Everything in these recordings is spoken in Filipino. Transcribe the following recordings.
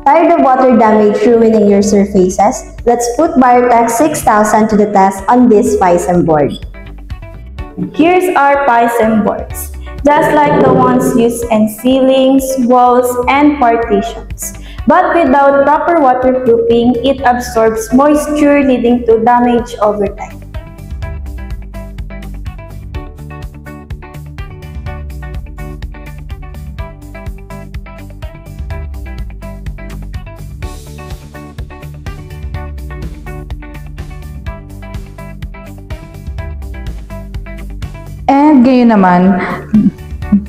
Tired of water damage ruining your surfaces? Let's put Biotex 6000 to the test on this FISM board. Here's our FISM boards. Just like the ones used in ceilings, walls, and partitions. But without proper waterproofing, it absorbs moisture leading to damage over time. And ngayon naman,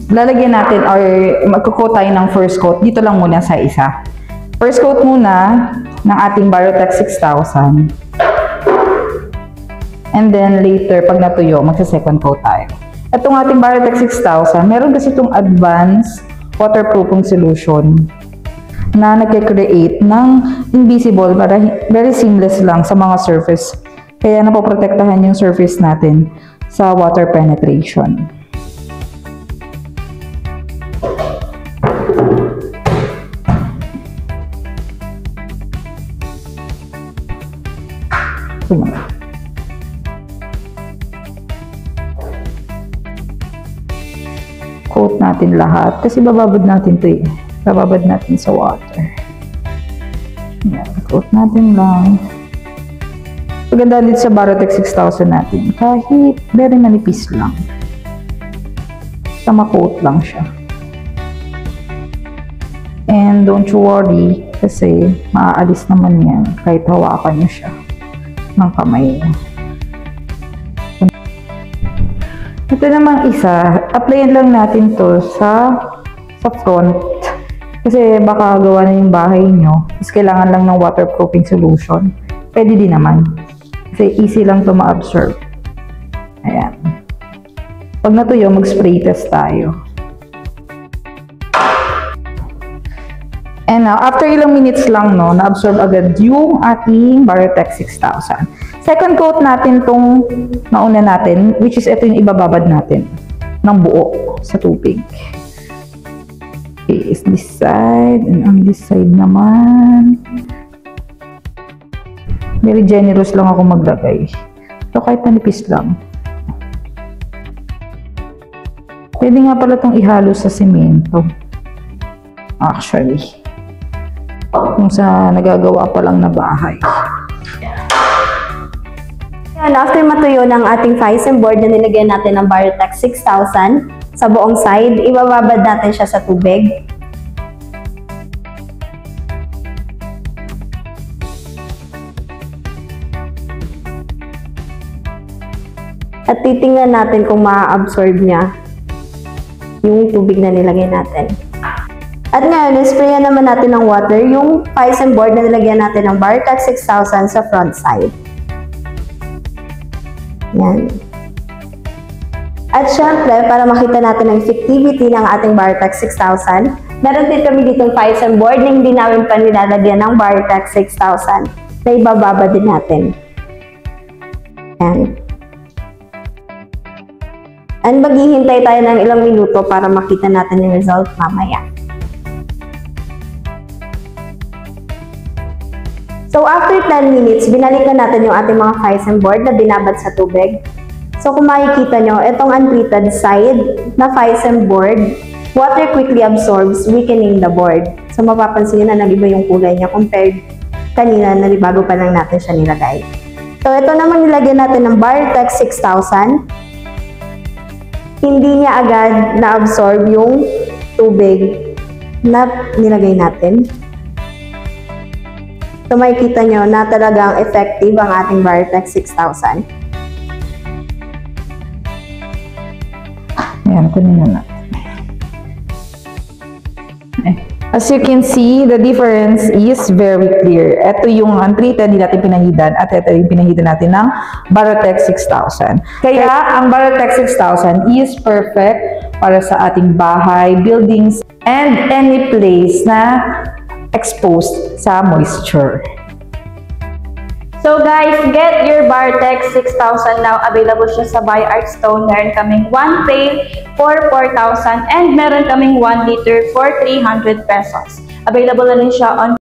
lalagyan natin or magkukoat tayo ng first coat. Dito lang muna sa isa. First coat muna ng ating Biotex 6000. And then later, pag natuyo, magsa-second coat tayo. Itong ating Biotex 6000, meron kasi itong advanced waterproofing solution na nagke-create ng invisible para very seamless lang sa mga surface. Kaya napoprotektahan yung surface natin sa water penetration. Coat natin lahat kasi bababad natin ito eh. Bababad natin sa water. Yan, coat natin lang. Maganda dito sa Biotex 6000 natin, kahit very manipis lang. Sama-coat lang siya. And don't you worry, kasi maaalis naman yan kahit hawakan nyo siya ng kamay. Ito namang isa, applyan lang natin to sa front. Kasi baka gawa na yung bahay nyo, tapos kailangan lang ng waterproofing solution. Pwede din naman. Kasi easy lang to ma-absorb. Ayan. Pag natuyo, mag-spray test tayo. And now, after ilang minutes lang, no, na-absorb agad yung ating Biotex 6000. Second coat natin tong nauna natin, which is ito yung ibababad natin ng buo sa tubig. Okay, is this side, and on this side naman. Very generous lang ako maglagay. So, kahit manipis lang. Pwede nga pala itong ihalo sa semento. Actually. Kung sa nagagawa pa lang na bahay. Yan, after matuyo ng ating FISM board na nilagyan natin ng Biotex 6000 sa buong side, ibababad natin siya sa tubig. At titingnan natin kung ma-absorb niya yung tubig na nilagay natin. At ngayon, sprayan naman natin ng water yung FISM board na nilagyan natin ng Biotex 6000 sa front side. Yan. At syempre, para makita natin ang effectivity ng ating Biotex 6000, meron din kami ditong FISM board na hindi namin pa nilalagyan ng Biotex 6000 na ibababa din natin. Yan. And maghihintay tayo ng ilang minuto para makita natin yung result mamaya. So after 10 minutes, binalikan natin yung ating mga FISM board na binabad sa tubig. So kung makikita nyo, itong untreated side na FISM board, water quickly absorbs, weakening the board. So mapapansin nyo na nag-iba yung kulay niya compared kanina na bago pa lang natin siya nilagay. So ito naman nilagyan natin ng Biotex 6000. Hindi niya agad na-absorb yung tubig na nilagay natin. So makikita nyo na talagang effective ang ating Biotex 6000. Ayan, kunin na natin. As you can see, the difference is very clear. Ito yung untreated, hindi natin pinahidan, at ito yung pinahidan natin ng Biotex 6000. Kaya, ang Biotex 6000 is perfect para sa ating bahay, buildings, and any place na exposed sa moisture. So guys, get your Biotex 6000 now. Available siya sa Buy Art Stone. Meron kaming 1 pail for 4,000 and meron kaming 1 liter for 300 pesos. Available na rin siya on